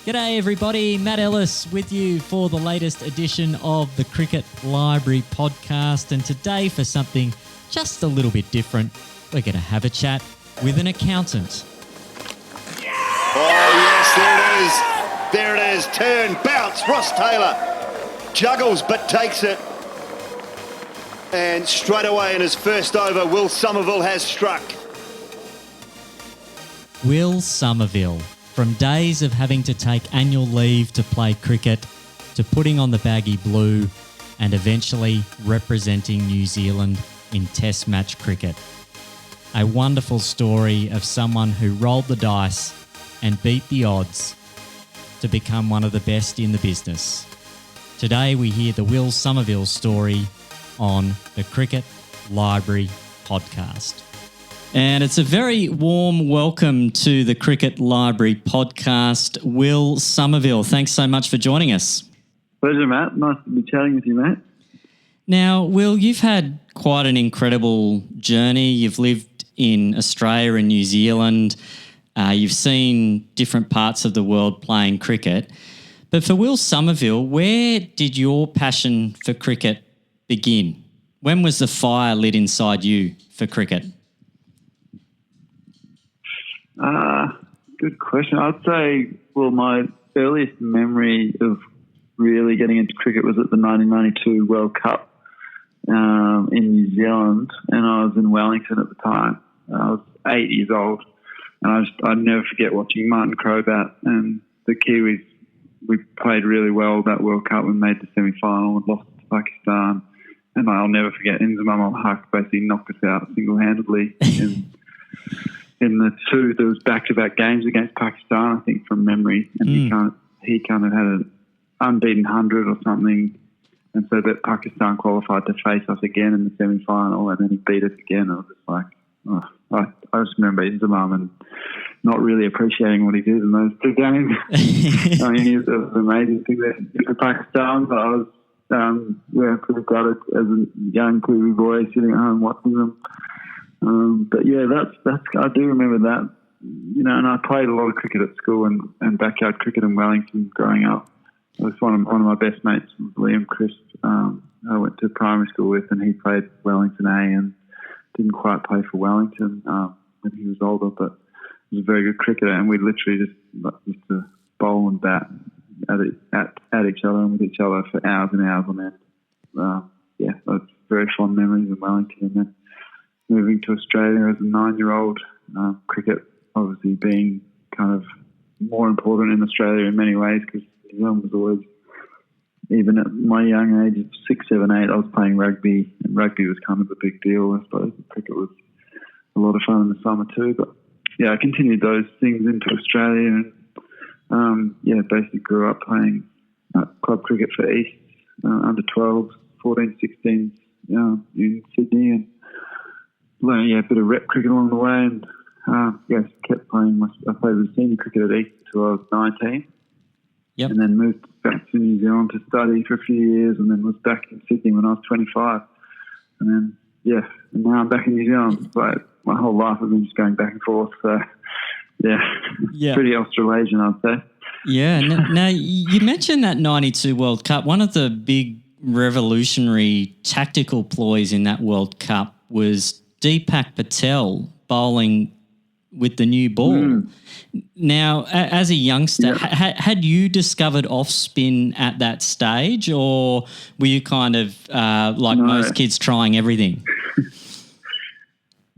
G'day everybody, Matt Ellis with you for the latest edition of the Cricket Library podcast, and today for something just a little bit different, we're going to have a chat with an accountant. Oh yes, there it is, turn, bounce, Ross Taylor juggles but takes it, and straight away in his first over, Will Somerville has struck. Will Somerville. From days of having to take annual leave to play cricket, to putting on the Baggy Blue, and eventually representing New Zealand in Test match cricket. A wonderful story of someone who rolled the dice and beat the odds to become one of the best in the business. Today we hear the Will Somerville story on the Cricket Library podcast. And it's a very warm welcome to the Cricket Library podcast, Will Somerville. Thanks so much for joining us. Pleasure, Matt. Nice to be chatting with you, mate. Now, Will, you've had quite an incredible journey. You've lived in Australia and New Zealand. You've seen different parts of the world playing cricket. But for Will Somerville, where did your passion for cricket begin? When was the fire lit inside you for cricket? Good question. I'd say, well, my earliest memory of really getting into cricket was at the 1992 World Cup in New Zealand, and I was in Wellington at the time. I was 8 years old, and I'd never forget watching Martin Crobat and the Kiwis. We played really well that World Cup and made the semi-final and lost to Pakistan. And I'll never forget Inzamam al-Haq basically knocked us out single-handedly in the two, there was back-to-back games against Pakistan, I think, from memory, and he kind of had an unbeaten 100 or something, and so that Pakistan qualified to face us again in the semi-final, and then he beat us again. I was just like, I just remember Inzamam and not really appreciating what he did in those two games. I mean, it was an amazing thing for Pakistan, but I was pretty gutted as a young Kiwi boy sitting at home watching them. But yeah, that's I do remember that, you know, and I played a lot of cricket at school and backyard cricket in Wellington growing up. I was one of my best mates, Liam Crisp, I went to primary school with, and he played Wellington A and didn't quite play for Wellington when he was older, but he was a very good cricketer, and we literally just used to bowl and bat at each other and with each other for hours and hours on end. Yeah, that's very fond memories in Wellington. And then moving to Australia as a 9-year-old, cricket obviously being kind of more important in Australia in many ways, because New Zealand was always, even at my young age of 6, 7, 8, I was playing rugby, and rugby was kind of a big deal, I suppose. Cricket was a lot of fun in the summer too. But yeah, I continued those things into Australia, and basically grew up playing club cricket for East, under 12s, 14, 16s in Sydney, and learning a bit of rep cricket along the way, and kept playing. I played with senior cricket at East until I was 19. Yep. And then moved back to New Zealand to study for a few years, and then was back in Sydney when I was 25. And then, and now I'm back in New Zealand. Like, my whole life I've been just going back and forth. So, pretty Australasian, I'd say. Yeah. Now, you mentioned that 92 World Cup. One of the big revolutionary tactical ploys in that World Cup was Deepak Patel bowling with the new ball. Now, as a youngster, had you discovered off-spin at that stage, or were you kind of most kids trying everything?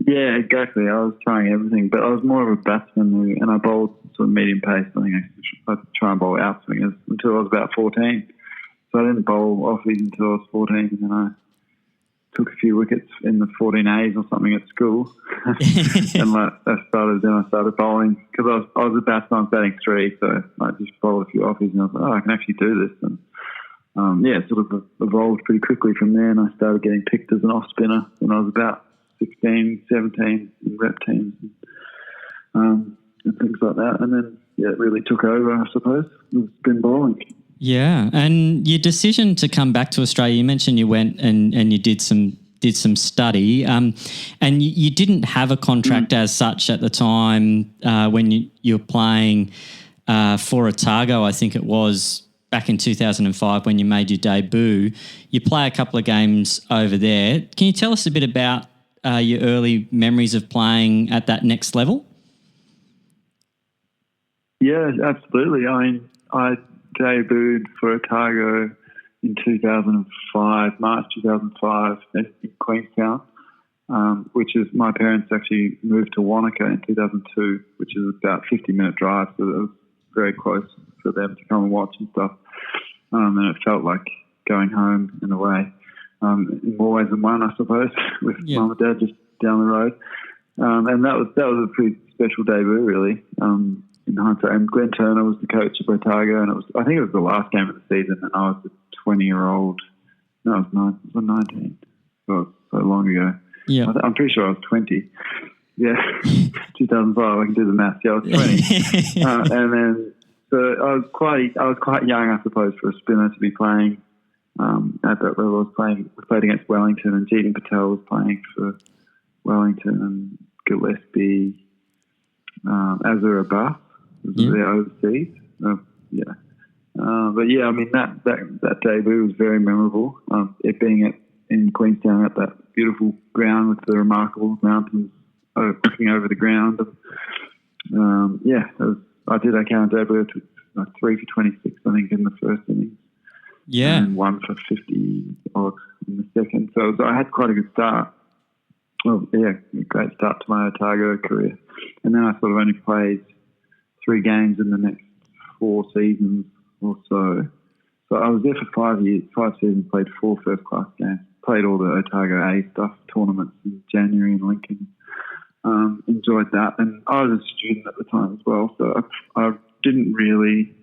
Yeah, exactly. I was trying everything, but I was more of a batsman, and I bowled sort of medium pace. I think I'd try and bowl outswingers until I was about 14. So I didn't bowl offies until I was 14, and then I took a few wickets in the 14As or something at school. And I started bowling, because I was a batsman, I was batting 3, so I just bowled a few offies, and I was like, I can actually do this. And it sort of evolved pretty quickly from there, and I started getting picked as an off spinner when I was about 16, 17 in rep teams and things like that. And then it really took over, I suppose, with spin bowling. Yeah, and your decision to come back to Australia, you mentioned you went and you did some study, and you didn't have a contract as such at the time when you were playing. for Otago, I think it was back in 2005 when you made your debut. You play a couple of games over there. Can you tell us a bit about your early memories of playing at that next level? Yeah, absolutely. I mean, I debuted for Otago in 2005, March 2005 in Queenstown, which is my parents actually moved to Wanaka in 2002, which is about a 50-minute drive, so it was very close for them to come and watch and stuff. And it felt like going home in a way, in more ways than one, I suppose, with mum and dad just down the road. And that was a pretty special debut, really. In hindsight, and Glenn Turner was the coach of Otago, and I think it was the last game of the season, and I was a 20-year-old. No, I was 19. So long ago. Yeah, I'm pretty sure I was 20. Yeah, 2005. I can do the math. Yeah, I was 20. And then, so I was quite young, I suppose, for a spinner to be playing at that level. We played against Wellington, and Jeetan Patel was playing for Wellington, and Gillespie, Azura Bath. They're overseas. But yeah, I mean that debut was very memorable. It being in Queenstown at that beautiful ground with the remarkable mountains looking over the ground. I did okay on debut. Like 3 for 26, I think, in the first innings. Yeah, and 1 for 50 odd in the second. So I had quite a good start. Well, yeah, a great start to my Otago career. And then I sort of only played 3 games in the next 4 seasons or so. So I was there for 5 years, 5 seasons, played 4 first-class games, played all the Otago A stuff, tournaments in January in Lincoln. Enjoyed that. And I was a student at the time as well, so I didn't really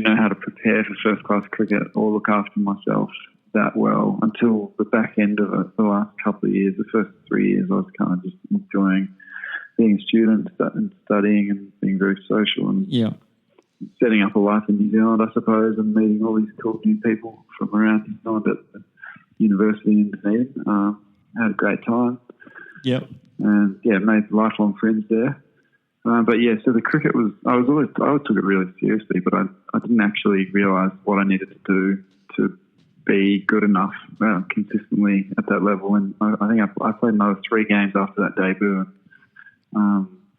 know how to prepare for first-class cricket or look after myself that well until the back end of it, the last couple of years. The first 3 years I was kind of just enjoying being a student and studying and being very social and setting up a life in New Zealand, I suppose, and meeting all these cool new people from around New Zealand at the university in Dunedin. Had a great time. Yep. And made lifelong friends there. So the cricket was, I always took it really seriously, but I didn't actually realise what I needed to do to be good enough consistently at that level. And I think I played another 3 games after that debut.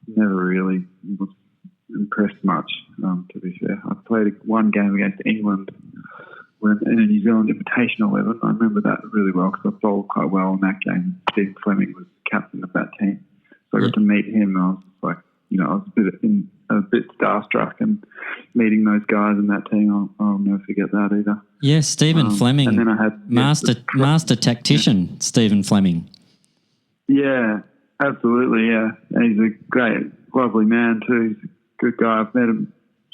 Never really was impressed much, to be fair. I played 1 game against England in a New Zealand Invitational 11. I remember that really well because I bowled quite well in that game. Stephen Fleming was captain of that team. So I got to meet him, and I was like, I was a bit starstruck, and meeting those guys in that team, I'll never forget that either. Yeah, Stephen Fleming, and then I had master tactician, Stephen Fleming. Yeah, absolutely, yeah. And he's a great, lovely man too. He's a good guy. I've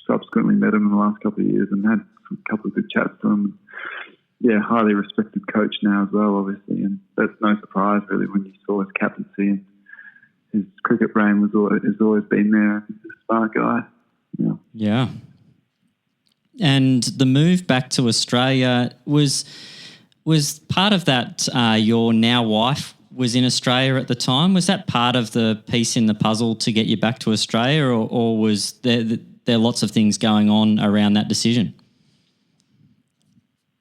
subsequently met him in the last couple of years and had a couple of good chats to him. Yeah, highly respected coach now as well, obviously, and that's no surprise really when you saw his captaincy, and his cricket brain has always been there. He's a smart guy. Yeah. And the move back to Australia was part of that. Your now wife was in Australia at the time. Was that part of the piece in the puzzle to get you back to Australia, or was there lots of things going on around that decision?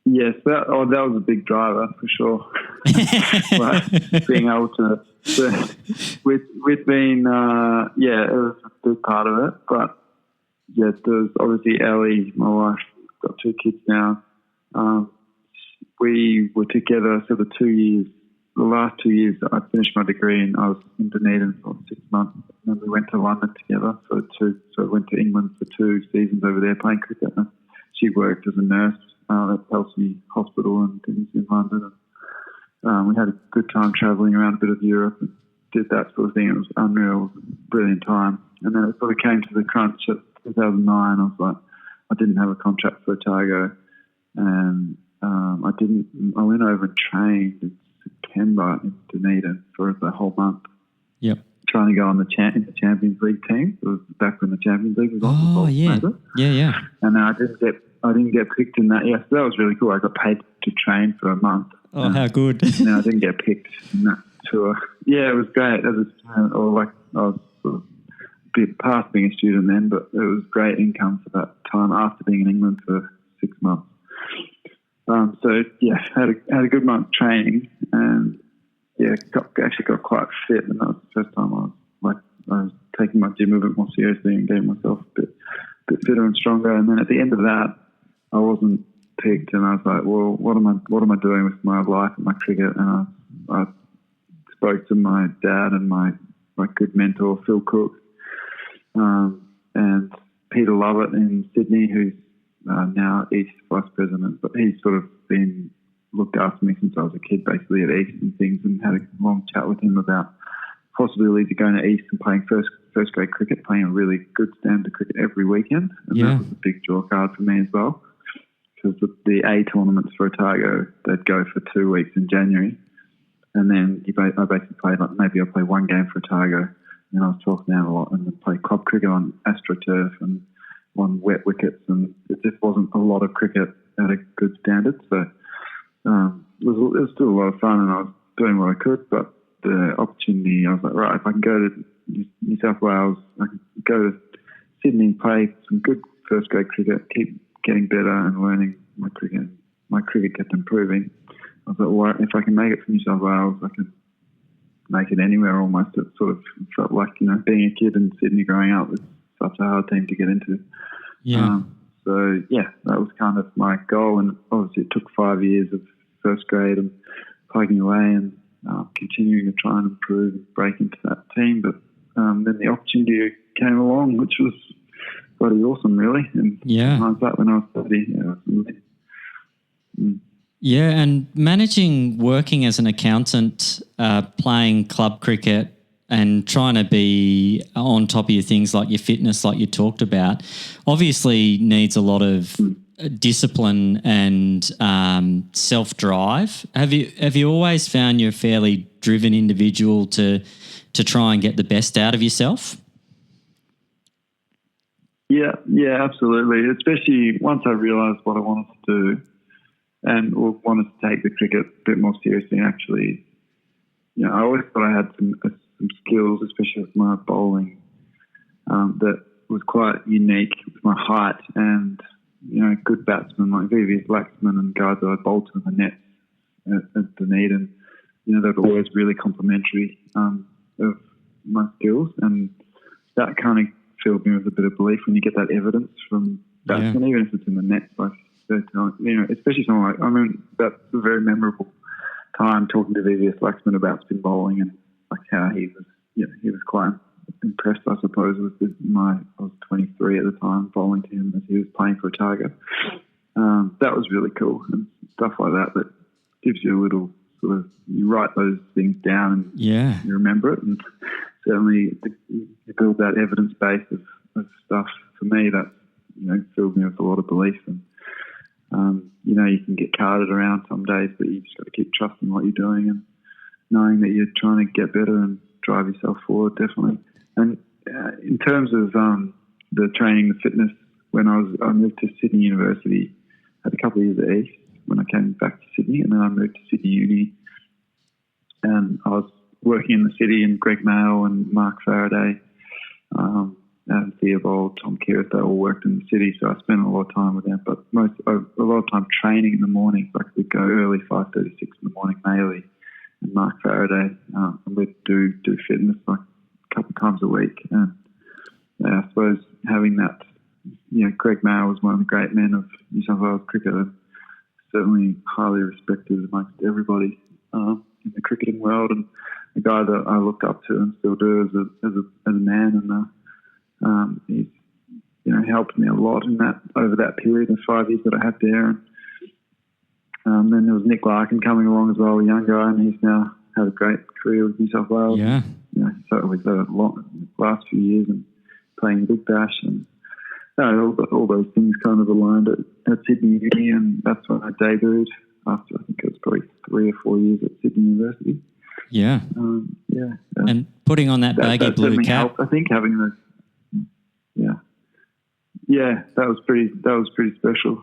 Yes, that was a big driver for sure. Like being able to, with being, it was a big part of it. But yeah, there's obviously Ellie, my wife, got 2 kids now. We were together for the last 2 years. I finished my degree and I was in Dunedin for 6 months. And then we went to London together for 2. So I went to England for 2 seasons over there playing cricket. And she worked as a nurse at Chelsea Hospital and things in London. And we had a good time travelling around a bit of Europe and did that sort of thing. It was unreal, brilliant time. And then it sort of came to the crunch at 2009. I was like, I didn't have a contract for Otago, and I went over and trained in September in Dunedin for the whole month. Yep. Trying to go on the Champions League team. It was back when the Champions League was on. Oh, yeah. Yeah. And I didn't get picked in that. Yes, that was really cool. I got paid to train for a month. Oh, how good. I didn't get picked in that tour. Yeah, it was great. I was sort of bit past being a student then, but it was great income for that time after being in England for 6 months. Had a good month training, and actually got quite fit, and that was the first time I was taking my gym a bit more seriously and getting myself a bit fitter and stronger. And then at the end of that, I wasn't picked, and I was like, well, what am I doing with my life and my cricket? And I spoke to my dad and my good mentor, Phil Cook, and Peter Lovett in Sydney, who's now East Vice President, but he's sort of been looked after me since I was a kid, basically at East and things, and had a long chat with him about possibilities of going to East and playing first grade cricket, playing a really good standard cricket every weekend, and that was a big draw card for me as well, because the A tournaments for Otago, they'd go for 2 weeks in January, and then I basically played, like, maybe I play one game for Otago, and I was talking out a lot, and then play club cricket on AstroTurf and on wet wickets, and it just wasn't a lot of cricket at a good standard. So it was still a lot of fun, and I was doing what I could, but the opportunity, I was like, right, if I can go to New South Wales, I can go to Sydney, play some good first grade cricket, keep getting better and learning my cricket. My cricket kept improving. I was like, well, if I can make it to New South Wales, I can make it anywhere almost. It sort of felt like, being a kid in Sydney growing up was such a hard team to get into. Yeah. That was kind of my goal, and obviously it took 5 years of first grade and plugging away and continuing to try and improve and break into that team. But then the opportunity came along, which was bloody awesome, really. And hindsight, when I was 30, it was amazing. Yeah, and working as an accountant, playing club cricket and trying to be on top of your things like your fitness, like you talked about, obviously needs a lot of discipline and self-drive. Have you always found you're a fairly driven individual to try and get the best out of yourself? Yeah, absolutely. Especially once I realised what I wanted to do and wanted to take the cricket a bit more seriously. Actually, I always thought I had some skills, especially with my bowling, that was quite unique with my height and, good batsmen like VVS Laxman and guys that I bowled to in the net at Dunedin. They were always really complimentary of my skills, and that kind of filled me with a bit of belief when you get that evidence from batsmen, even if it's in the net. Like, especially someone like, that's a very memorable time talking to VVS Laxman about spin bowling and like how he was quite impressed, I suppose, with I was 23 at the time, bowling to him as he was playing for Otago. That was really cool, and stuff like that gives you a little sort of, you write those things down and you remember it, and certainly you build that evidence base of stuff. For me, that filled me with a lot of belief, and you can get carded around some days, but you just got to keep trusting what you're doing and knowing that you're trying to get better and drive yourself forward, definitely. And in terms of the training, the fitness, when I moved to Sydney University, had a couple of years at East when I came back to Sydney, and then I moved to Sydney Uni, and I was working in the city, and Greg Mail and Mark Faraday, Adam Theobald, Tom Keareth, they all worked in the city, so I spent a lot of time with them, but a lot of time training in the morning. Like, we'd go early, 5:36 in the morning, Maley and Mark Faraday, and we'd do fitness like a couple of times a week. And I suppose having that, Greg Mail was one of the great men of New South Wales cricket, and certainly highly respected amongst everybody in the cricketing world, and a guy that I looked up to and still do as a man, and he's helped me a lot in that over that period of 5 years that I had there. And then there was Nick Larkin coming along as well, a young guy, and he's now had a great career with New South Wales. Yeah. So we've had a lot in the last few years and playing Big Bash, and all those things kind of aligned at Sydney Uni, and that's when I debuted after, I think it was probably 3 or 4 years at Sydney University. Yeah. And putting on that baggy blue cap. Helped, I think, having the that was pretty special.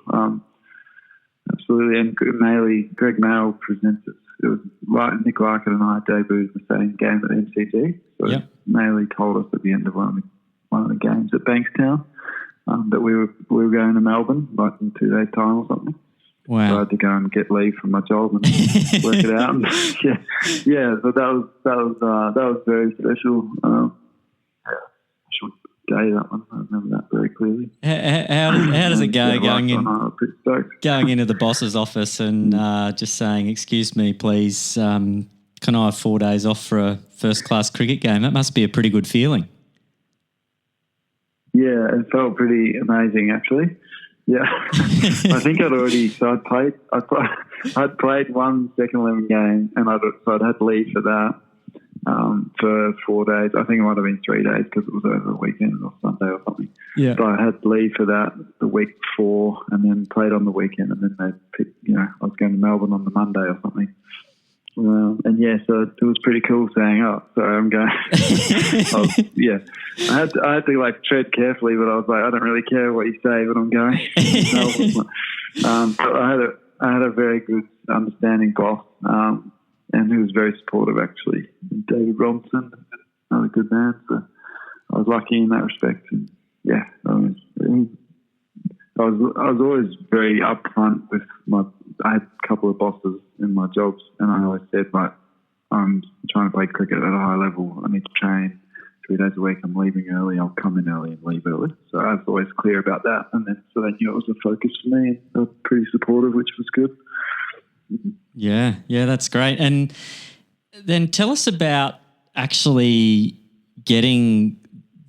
Absolutely. And Greg Mail presents it. It was right. Nick Larkin and I debuted the same game at MCG. So Maley told us at the end of one of the one of the games at Bankstown. But we were going to Melbourne like in 2 days' time or something. Wow. So I had to go and get leave from my job and work it out. And, yeah. So that was very special. Special day, that one. I remember that very clearly. How does it go going into the boss's office and just saying, "Excuse me, please, can I have 4 days off for a first-class cricket game?" That must be a pretty good feeling. Yeah, it felt pretty amazing actually. Yeah, I think I'd played one second 11 game, and I'd had leave for that for 4 days. I think it might have been 3 days because it was over the weekend or Sunday or something. Yeah, but I had leave for that the week before, and then played on the weekend, and then they picked. I was going to Melbourne on the Monday or something. And yeah, so it was pretty cool saying, "Oh, sorry, I'm going." I had to like tread carefully, but I was like, I don't really care what you say, but I'm going. But I had a very good, understanding boss, and he was very supportive actually. David Robinson, another good man. So I was lucky in that respect. And yeah, I was always very upfront with I had a couple of bosses in my jobs, and I always said, like, I'm trying to play cricket at a high level. I need to train 3 days a week. I'm leaving early. I'll come in early and leave early. So I was always clear about that. And then so they knew it was a focus for me. And they were pretty supportive, which was good. Yeah, that's great. And then tell us about actually getting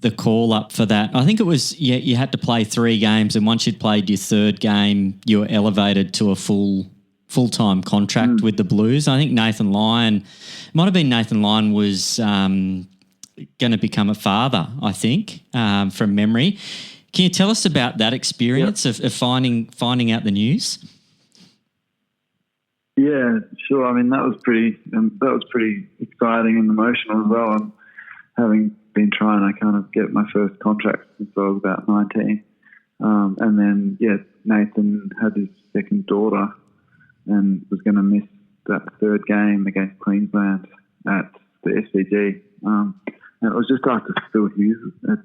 the call up for that. I think it was you had to play 3 games, and once you'd played your 3rd game, you were elevated to a full-time contract with the Blues. I think Nathan Lyon was going to become a father, I think, from memory. Can you tell us about that experience of finding out the news? Yeah, sure. I mean, that was pretty exciting and emotional as well. And having been trying to kind of get my first contract since I was about 19. And then, Nathan had his second daughter and was going to miss that 3rd game against Queensland at the SCG. And it was just after Phil Hughes had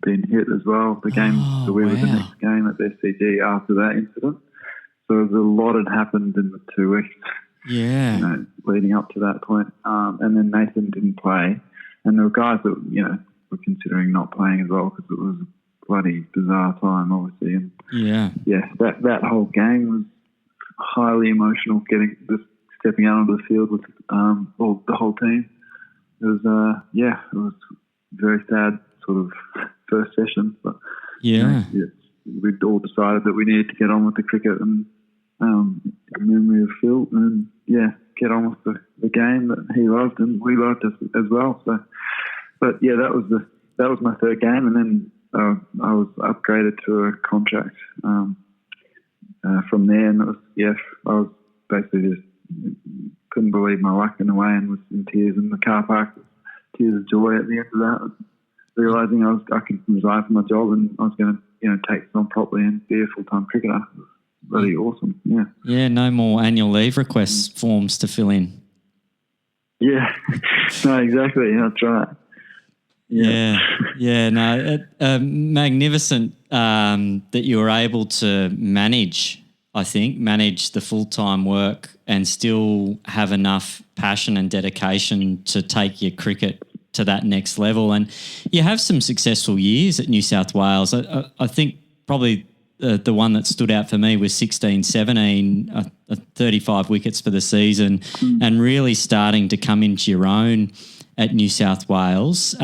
been hit as well. The game, so we were the next game at the SCG after that incident. So a lot had happened in the 2 weeks. Yeah. Leading up to that point. And then Nathan didn't play. And there were guys that, were considering not playing as well because it was a bloody bizarre time, obviously. And that whole game was highly emotional, stepping out onto the field with the whole team. It was, it was very sad sort of first session. But, we'd all decided that we needed to get on with the cricket and in memory of Phil and, get on with the game that he loved and we loved as well. So, but that was my 3rd game, and then I was upgraded to a contract from there, and I was basically just couldn't believe my luck in a way, and was in tears in the car park, tears of joy at the end of that, realising I could resign from my job and I was going to take this on properly and be a full-time cricketer. Really awesome, yeah. Yeah, no more annual leave request forms to fill in. Yeah, no, exactly. That's right. Magnificent that you were able to manage the full-time work and still have enough passion and dedication to take your cricket to that next level. And you have some successful years at New South Wales. I think probably the one that stood out for me was 16-17, 35 wickets for the season, and really starting to come into your own at New South Wales.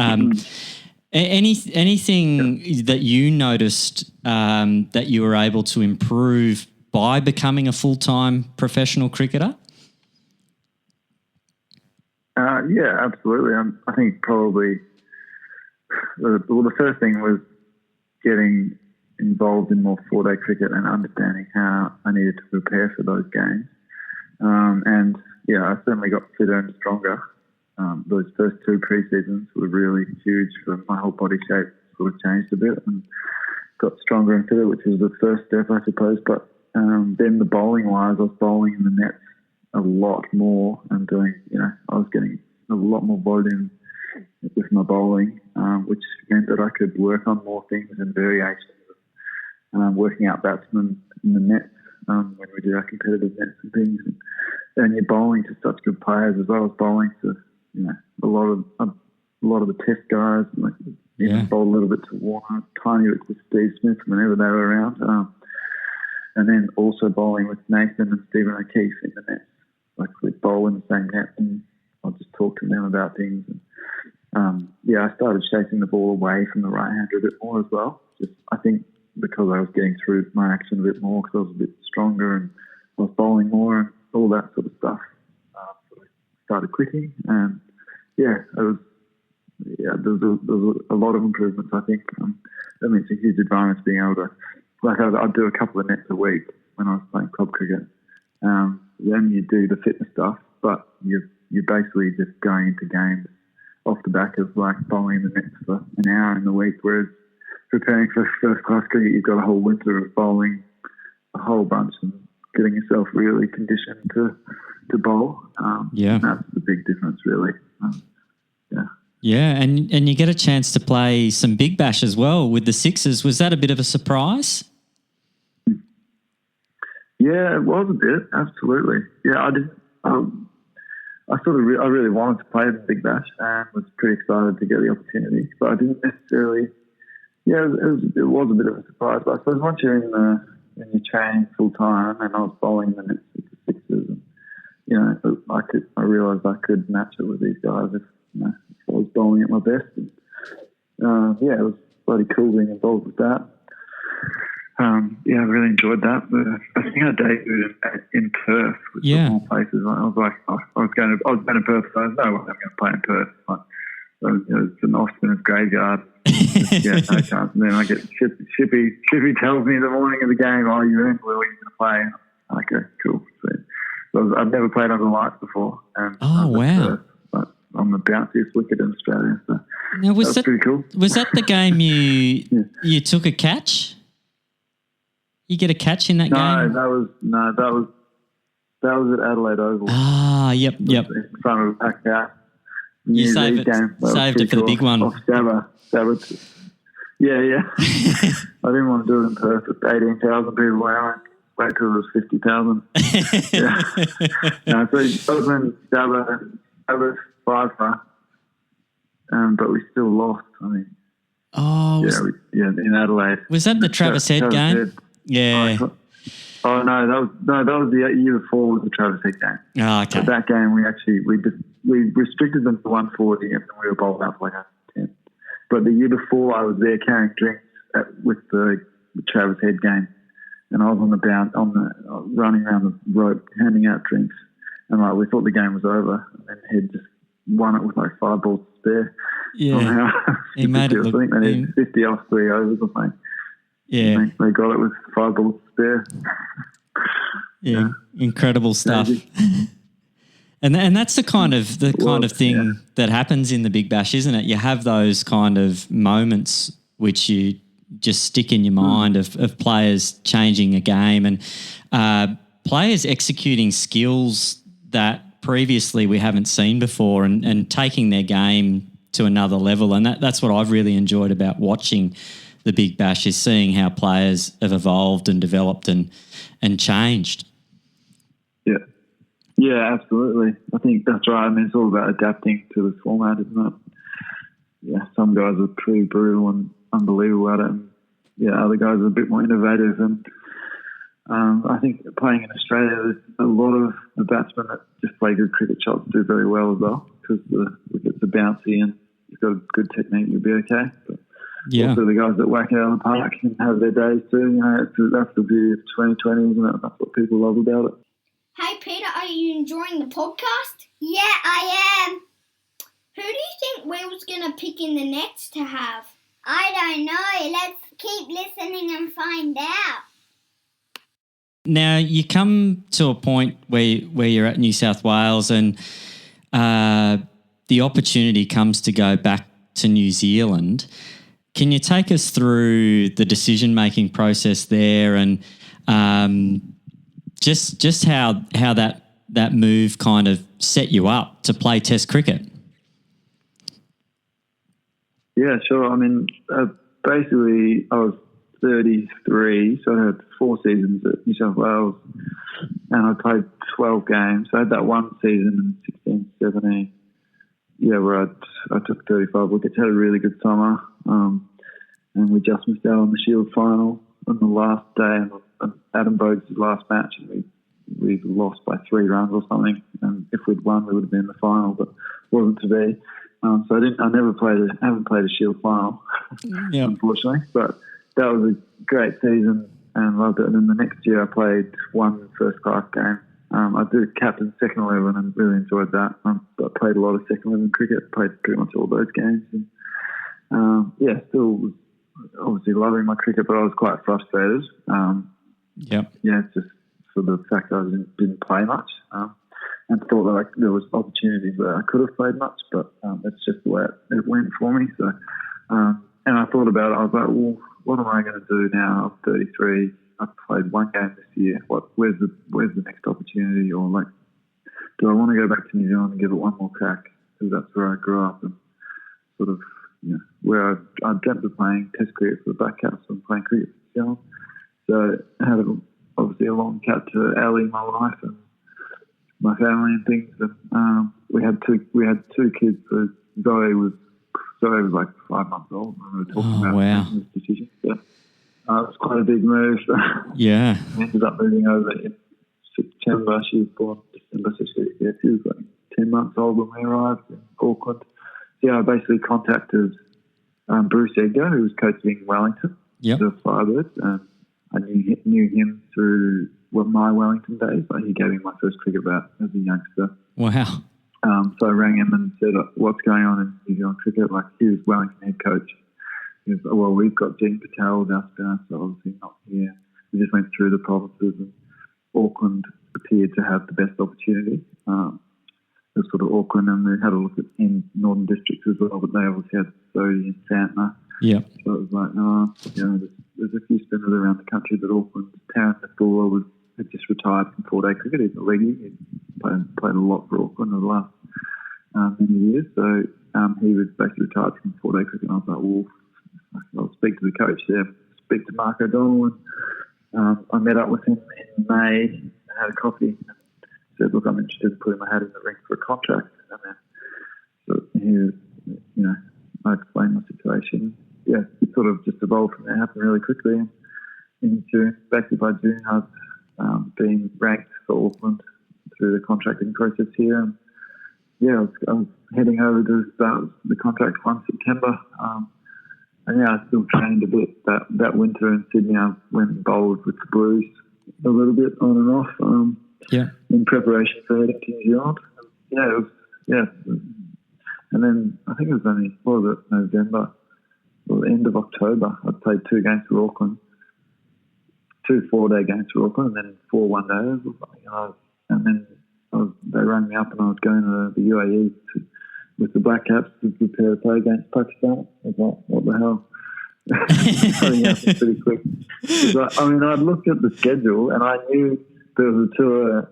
Anything that you noticed that you were able to improve by becoming a full-time professional cricketer? Yeah, absolutely. I think probably the first thing was getting involved in more 4-day cricket and understanding how I needed to prepare for those games. I certainly got fitter and stronger. Those first 2 pre-seasons were really huge for my whole body shape. Sort of changed a bit and got stronger and fitter, which was the first step, I suppose. But then the bowling-wise, I was bowling in the nets a lot more and doing, I was getting a lot more volume with my bowling, which meant that I could work on more things and variations, working out batsmen in the nets when we do our competitive nets and things. And you're bowling to such good players as well as bowling to a lot of the Test guys. Like, bowled a little bit to Warner, tiny bit with Steve Smith whenever they were around, and then also bowling with Nathan and Stephen O'Keefe in the nets. Like, we'd bowl in the same net, and I'll just talk to them about things. And, I started shaping the ball away from the right-hander a bit more as well. Just, I think, because I was getting through my action a bit more because I was a bit stronger and I was bowling more and all that sort of stuff. So I started quitting, and there was a lot of improvements, I think. It's a huge advantage being able to, like, I'd do a couple of nets a week when I was playing club cricket. Then you do the fitness stuff, but you're basically just going into games off the back of, like, bowling in the nets for an hour in the week, whereas preparing for first-class cricket, you've got a whole winter of bowling a whole bunch and getting yourself really conditioned to bowl. And that's the big difference, really. Yeah, and you get a chance to play some Big Bash as well with the Sixers. Was that a bit of a surprise? Yeah, it was a bit, absolutely. Yeah, I did. I really wanted to play the Big Bash and was pretty excited to get the opportunity, but I didn't necessarily. Yeah, it was a bit of a surprise. But I suppose once you're when you're training full time, and I was bowling the nets with the Sixers, and I realised I could match it with these guys if I was bowling at my best. And, it was bloody cool being involved with that. I really enjoyed that. But I think I debuted in Perth, which was more places. I was going to Perth, so I was no way I'm going to play in Perth. It's an offspin graveyard. No chance. And then I get Shippy tells me in the morning of the game, "Oh, you're in. Where are you going to play?" Okay, cool. So I've never played under lights before. And wow! Perth, but I'm the bounciest wicket in Australia. So now, was that pretty cool? Was that the game you took a catch? You get a catch in that game? No, that was at Adelaide Oval. Yep. In front of the packed house. You saved it for the big one. Off Stabber. Yeah. I didn't want to do it in Perth with 18,000 people around. Wait till it was 50,000. Yeah. No, so it was in Stabber 5 for us. But we still lost. I mean, in Adelaide. Was that the Travis Head game? Yeah. Oh no, that was the year before was the Travis Head game. Oh, okay. But that game we restricted them to 140 and we were bowled out for like 110. But the year before I was there carrying drinks with the Travis Head game, and I was on the running around the rope handing out drinks, and we thought the game was over, and then Head just won it with like 5 balls to spare. Yeah, he made it look. I think they needed 50 off 3 overs or something. Yeah, they got it with 5 balls to spare. Yeah, incredible stuff. And that's the kind of thing that happens in the Big Bash, isn't it? You have those kind of moments which you just stick in your mind of players changing a game and players executing skills that previously we haven't seen before and taking their game to another level. And that's what I've really enjoyed about watching the Big Bash, is seeing how players have evolved and developed and changed. Yeah. Yeah, absolutely. I think that's right. I mean, it's all about adapting to the format, isn't it? Yeah, some guys are pretty brutal and unbelievable at it. And, other guys are a bit more innovative. And I think playing in Australia, there's a lot of the batsmen that just play good cricket shots do very well as well, because the wickets are bouncy and you've got a good technique, you'll be okay. But also the guys that whack it out of the park and have their days too. That's the beauty of 2020, isn't it? That's what people love about it. Hey Peter, are you enjoying the podcast? Yeah, I am. Who do you think Will's going to pick in the nets to have? I don't know. Let's keep listening and find out. Now, you come to a point where you're at New South Wales and the opportunity comes to go back to New Zealand. Can you take us through the decision-making process there and just how that move kind of set you up to play Test cricket? Yeah, sure. I mean, basically, I was 33, so I had 4 seasons at New South Wales, and I played 12 games. So I had that one season in 16, 17, where I took 35 wickets, had a really good summer, and we just missed out on the Shield final on the last day of Adam Bogues' last match, and we lost by 3 runs or something. And if we'd won, we would have been in the final, but wasn't to be. So I haven't played a Shield final, unfortunately. But that was a great season and loved it. And then the next year I played one first-class game. I did captain second 11 and really enjoyed that. I played a lot of second 11 cricket, played pretty much all those games. And, still was obviously loving my cricket, but I was quite frustrated. Just for the fact that I didn't play much. And thought that there was opportunities where I could have played much, but that's just the way it went for me. So, and I thought about it. I was like, well, what am I going to do now? I'm 33. I've played one game this year. Where's the next opportunity? Or like, do I want to go back to New Zealand and give it one more crack? Because that's where I grew up and sort of, where I dreamt of playing Test cricket for the Black Caps and playing cricket for New Zealand. So I had obviously a long cut to Ali, my wife, and my family and things, and we had two kids. So Zoe was like 5 months old when we were talking about this decision. So, it was quite a big move. Yeah. We ended up moving over in September. She was born December, so she was like 10 months old when we arrived in Auckland. So, I basically contacted Bruce Edgar, who was coaching Wellington, the Firebirds, and I knew him through my Wellington days. Like, he gave me my first cricket bat as a youngster. Wow. So I rang him and said, what's going on in New Zealand cricket? Like, he was Wellington head coach. He was, well, we've got Dean Patel, our spinner, so obviously not here. We just went through the provinces, and Auckland appeared to have the best opportunity. It was sort of Auckland, and we had a look at in Northern Districts as well, but they obviously had Sodhi and Santner. Yeah. So it was like, there's a few spinners around the country, but Auckland, Taryn Fuller had just retired from 4-day cricket. He's a leggy. He played a lot for Auckland over the last many years. So he was basically retired from 4-day cricket. And I was like, well, I'll speak to the coach there, speak to Mark O'Donnell. And I met up with him in May, had a coffee, and said, look, I'm interested in putting my hat in the ring for a contract. And then he was, I explained my situation. Yeah, it sort of just evolved from there. It happened really quickly. And in June, back by June, I've been ranked for Auckland through the contracting process here. And I was heading over to start the contract 1 September. I still trained a bit that winter in Sydney. I went and bowled with the Blues a little bit on and off. In preparation for heading to New Zealand. And then I think it was only, November or the end of October, I played 2 games for Auckland, 2 4-day games for Auckland, and then 4 1-days. And then they rang me up, and I was going to the UAE with the Black Caps to prepare to play against Pakistan. I was like, what the hell? I think it happened pretty quick. I'd looked at the schedule, and I knew there was a tour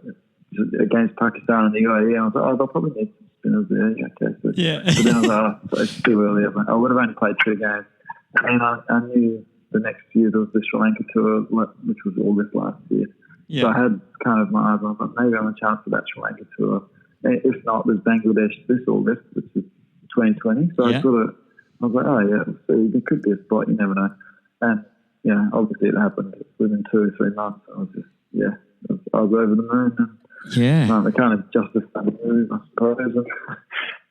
against Pakistan and the UAE. I was like, they'll probably need some spinners there. Okay, but then I was like, it's too early. I would have only played 3 games. And I knew the next year there was the Sri Lanka tour, which was August last year. Yeah. So I had kind of my eyes on, but maybe I'm a chance for that Sri Lanka tour. If not, there's Bangladesh this August, which is 2020. So I was like, so there could be a spot, you never know. And, obviously it happened within 2 or 3 months. I was just, I was over the moon. And, they kind of justified the move, I suppose. And,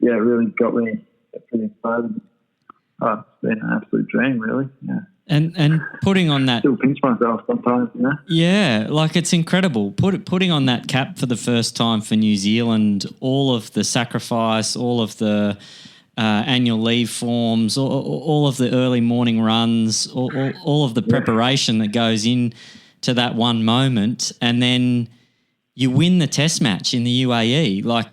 it really got me pretty excited. It's been an absolute dream, really. Yeah. And putting on that... Still pinch myself sometimes, Yeah, like it's incredible. Putting on that cap for the first time for New Zealand, all of the sacrifice, all of the annual leave forms, all of the early morning runs, all of the preparation that goes in to that one moment, and then you win the Test match in the UAE. Like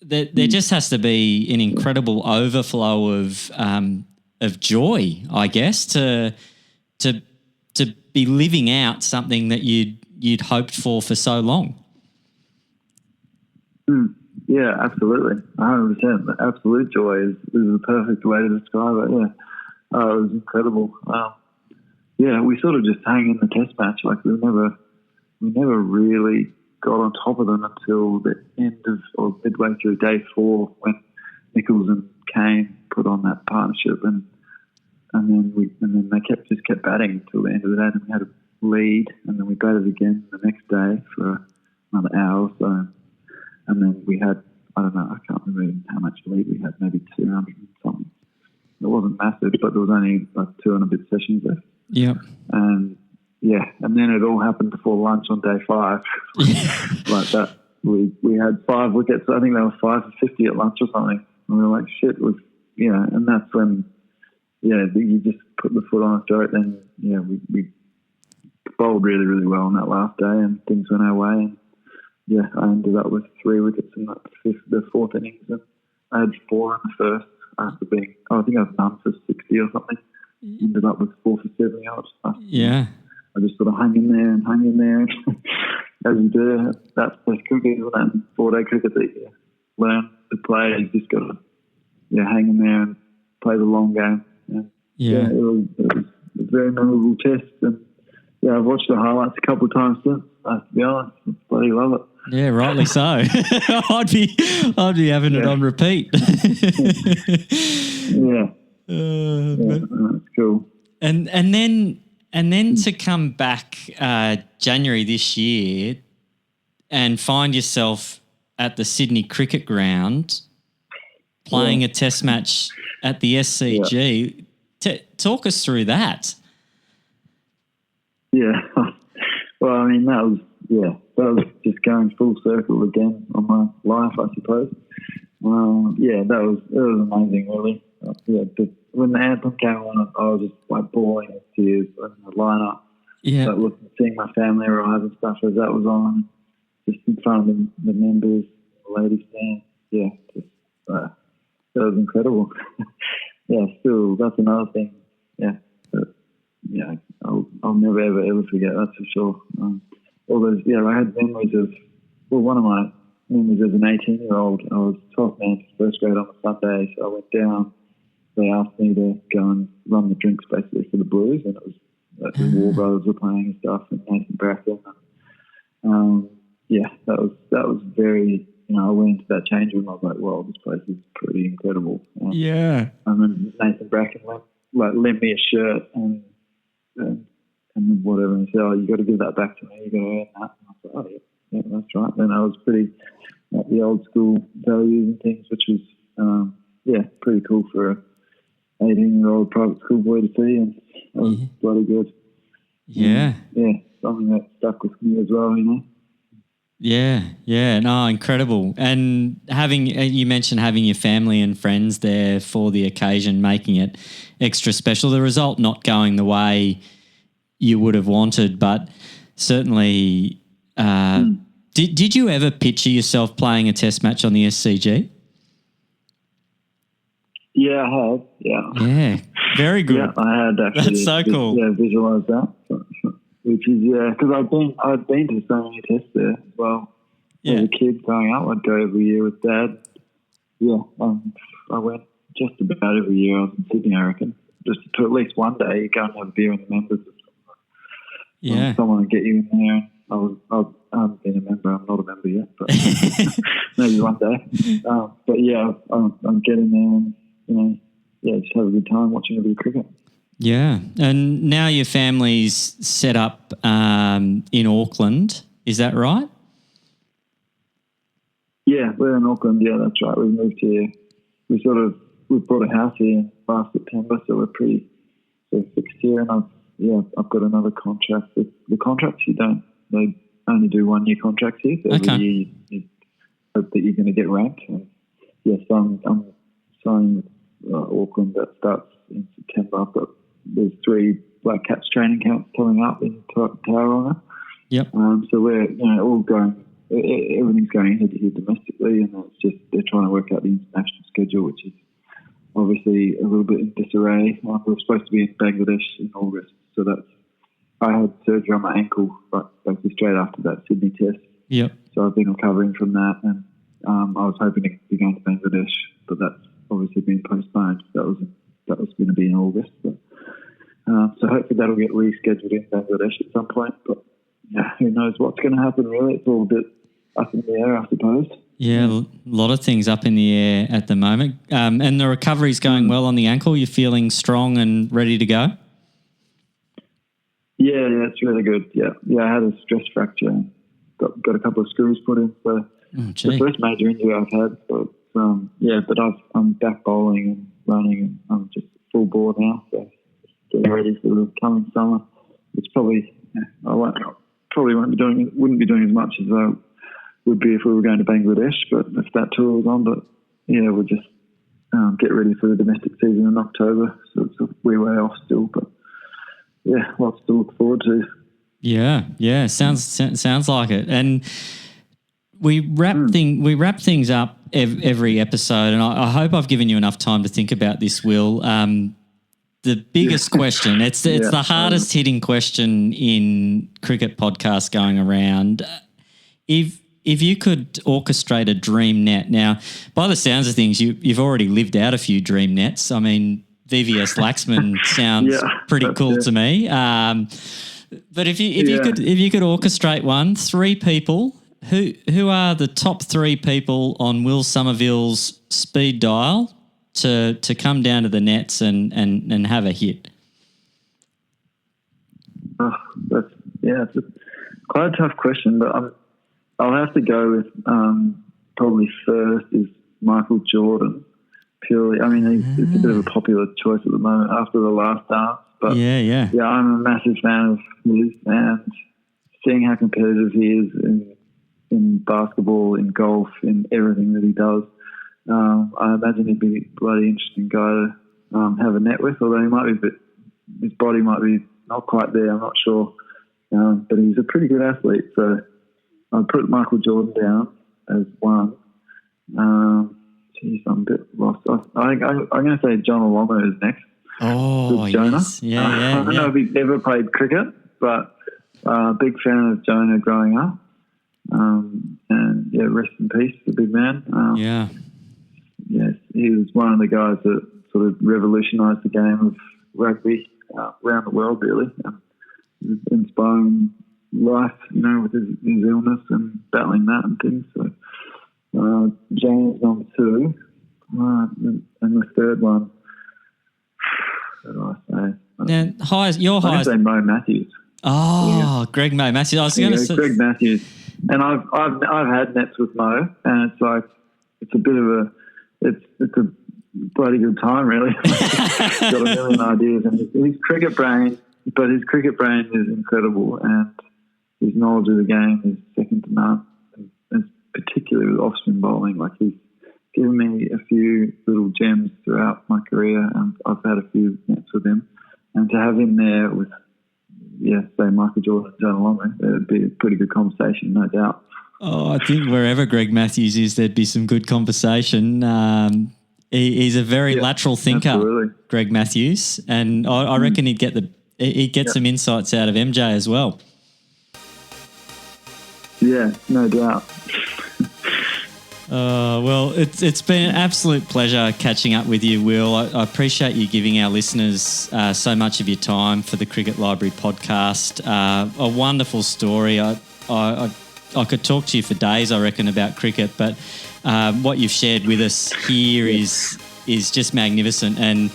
there just has to be an incredible overflow of joy, I guess, to be living out something that you'd hoped for so long. Yeah, absolutely. 100%. The absolute joy is the perfect way to describe it. Yeah. It was incredible. Yeah, we sort of just hang in the test match. Like we never really got on top of them until the end of, or midway through day 4 when Nichols and Kane put on that partnership, and then they kept batting until the end of the day. And we had a lead, and then we batted again the next day for another hour or so. And then we had, I don't know, I can't remember even how much lead we had, maybe 200 and something. It wasn't massive, but there was only like 2 and a bit sessions left. Yeah. And yeah, and then it all happened before lunch on day 5. Like that. We had 5 wickets. I think they were 5 for 50 at lunch or something. And we were like, shit, and that's when, you just put the foot on our throat. Then, we bowled really, really well on that last day and things went our way. And yeah, I ended up with 3 wickets in the 4th innings. And I had 4 in the first after being, I think I was none for 60 or something. Ended up with 4 for 70 odd. Yeah. I just sort of hung in there. As you do, that's Test cricket, and 4-day cricket that you learn to play. You just got to hang in there and play the long game. Yeah. It was a very memorable test, and I've watched the highlights a couple of times since. To be honest, I bloody love it. Yeah, rightly so. I'd be having it on repeat. That's cool. And then to come back January this year and find yourself at the Sydney Cricket Ground playing a test match at the SCG. Talk us through that. Yeah. Well, I mean, that was just going full circle again on my life, I suppose. It was amazing, really. When the anthem came on, I was just like bawling with tears in the lineup. Yeah. Like seeing my family arrive and stuff as that was on, just in front of the members, the ladies stand. Yeah, that was incredible. Still, that's another thing. I'll never ever forget. That's for sure. I had memories of. Well, one of my memories as an 18-year-old, I was 12th man for first grade on a Sunday, so I went down. They asked me to go and run the drinks basically for the Blues, and it was the War Brothers were playing and stuff, and Nathan Bracken. That was very. I went into that change room. I was like, "Well, this place is pretty incredible." And then Nathan Bracken lent me a shirt and whatever, and he said, "Oh, you got to give that back to me. You got to earn that." And I was like, "Oh yeah, that's right." Then I was pretty like the old school values and things, which was pretty cool for a 18-year-old private school boy to see, and that was bloody good. Yeah. Something that stuck with me as well, Yeah, no, incredible. And you mentioned having your family and friends there for the occasion, making it extra special. The result not going the way you would have wanted, but certainly, did you ever picture yourself playing a test match on the SCG? Yeah, I had. Yeah, very good. Yeah, I had actually. That's so cool. Yeah, visualised that. Which is because I'd been to so many tests there as well. Yeah. As a kid growing up, I'd go every year with Dad. Yeah, I went just about every year. I was in Sydney, I reckon. Just to at least one day, you go and have a beer in the members. Someone would get you in there. I haven't been a member. I'm not a member yet, but maybe one day. But yeah, I'm getting there and just have a good time watching a bit of cricket. Yeah, and now your family's set up in Auckland. Is that right? Yeah, we're in Auckland. Yeah, that's right. We've moved here. We bought a house here last September, so we're pretty fixed here. And I've got another contract. The contracts they only do 1-year contracts here. So every year you hope that you're going to get ranked. And so I'm signing with Auckland. That starts in September. There's 3 Black Caps training camps coming up in Tauranga. Yep. So we're all going. Everything's going ahead here domestically, and it's just they're trying to work out the international schedule, which is obviously a little bit in disarray. We were supposed to be in Bangladesh in August, so I had surgery on my ankle, but basically straight after that Sydney test. Yep. So I've been recovering from that, and I was hoping to be going to Bangladesh, but that's obviously been postponed. That was going to be in August. But, so hopefully that'll get rescheduled in Bangladesh at some point. But yeah, who knows what's going to happen, really. It's all a bit up in the air, I suppose. Yeah, a lot of things up in the air at the moment. And the recovery's going well on the ankle. You're feeling strong and ready to go? Yeah, it's really good. Yeah, I had a stress fracture. Got a couple of screws put in. So the first major injury I've had. So but I'm back bowling and running, and I'm just full board now. So getting ready for the coming summer. It's probably wouldn't be doing as much as I would be if we were going to Bangladesh, but if that tour was on. But yeah, we'll just get ready for the domestic season in October. So it's a wee way off still, but yeah, lots to look forward to. Yeah, sounds like it. And we wrap things up every episode, and I hope I've given you enough time to think about this, Will. The biggest question, it's the hardest hitting question in cricket podcasts going around. If you could orchestrate a dream net, now, by the sounds of things, you've already lived out a few dream nets. I mean, VVS Laxman sounds pretty cool to me. But if you could orchestrate one, 3 people, who are the top 3 people on Will Somerville's speed dial to come down to the nets and have a hit? It's quite a tough question, but I'll have to go with probably first is Michael Jordan. Purely, I mean, it's a bit of a popular choice at the moment after the last dance. But yeah, I'm a massive fan of his, and seeing how competitive he is in basketball, in golf, in everything that he does. I imagine he'd be a bloody interesting guy to have a net with, although he might be his body might be not quite there, I'm not sure. But he's a pretty good athlete, so I'd put Michael Jordan down as one. I'm a bit lost. I'm going to say John Alomo is next. Oh, Jonah. Yes. Yeah. I don't know if he's ever played cricket, but big fan of Jonah growing up. And yeah, rest in peace, the big man. Yes, he was one of the guys that sort of revolutionised the game of rugby around the world, really. Inspiring life, with his illness and battling that and things. So James number 2, and the third one. What do I say? Now, your highest. I say Mo Matthews. Oh, Greg Mo Matthews. I was going to say Greg Matthews, and I've had nets with Mo, and it's like it's a bit of it's a bloody good time, really. Got a million ideas, and his cricket brain, but his cricket brain is incredible, and his knowledge of the game is second to none, and particularly with offspin bowling. Like, he's given me a few little gems throughout my career, and I've had a few nets with him. And to have him there with, say Michael Jordan and John Alomo, it would be a pretty good conversation, no doubt. Oh, I think wherever Greg Matthews is, there'd be some good conversation. He's a very lateral thinker, absolutely. Greg Matthews, and I reckon he'd get some insights out of MJ as well. Yeah, no doubt. Well, it's been an absolute pleasure catching up with you, Will. I appreciate you giving our listeners so much of your time for the Cricket Library podcast. A wonderful story. I could talk to you for days, I reckon, about cricket, but what you've shared with us here is just magnificent, and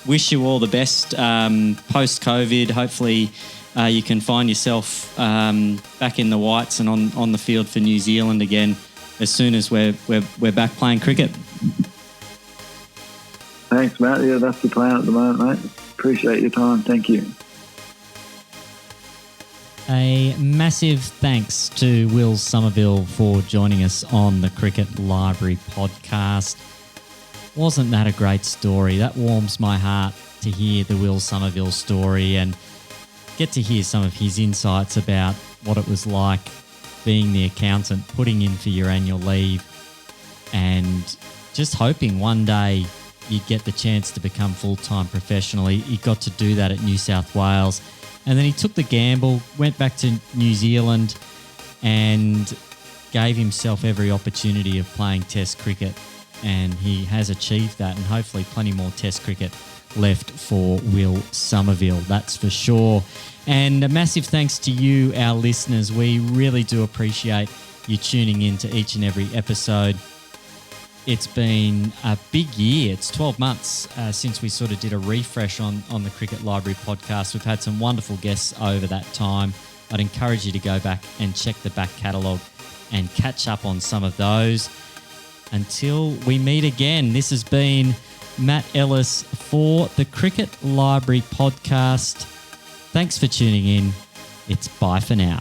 wish you all the best post-COVID. Hopefully you can find yourself back in the whites and on the field for New Zealand again as soon as we're back playing cricket. Thanks, Matt. Yeah, that's the plan at the moment, mate. Appreciate your time. Thank you. A massive thanks to Will Somerville for joining us on the Cricket Library podcast. Wasn't that a great story? That warms my heart to hear the Will Somerville story and get to hear some of his insights about what it was like being the accountant, putting in for your annual leave, and just hoping one day you'd get the chance to become full-time professional. He got to do that at New South Wales. And then he took the gamble, went back to New Zealand, and gave himself every opportunity of playing Test cricket, and he has achieved that, and hopefully plenty more Test cricket left for Will Somerville, that's for sure. And a massive thanks to you, our listeners. We really do appreciate you tuning in to each and every episode. It's been a big year. It's 12 months since we sort of did a refresh on the Cricket Library podcast. We've had some wonderful guests over that time. I'd encourage you to go back and check the back catalogue and catch up on some of those. Until we meet again, this has been Matt Ellis for the Cricket Library podcast. Thanks for tuning in. It's bye for now.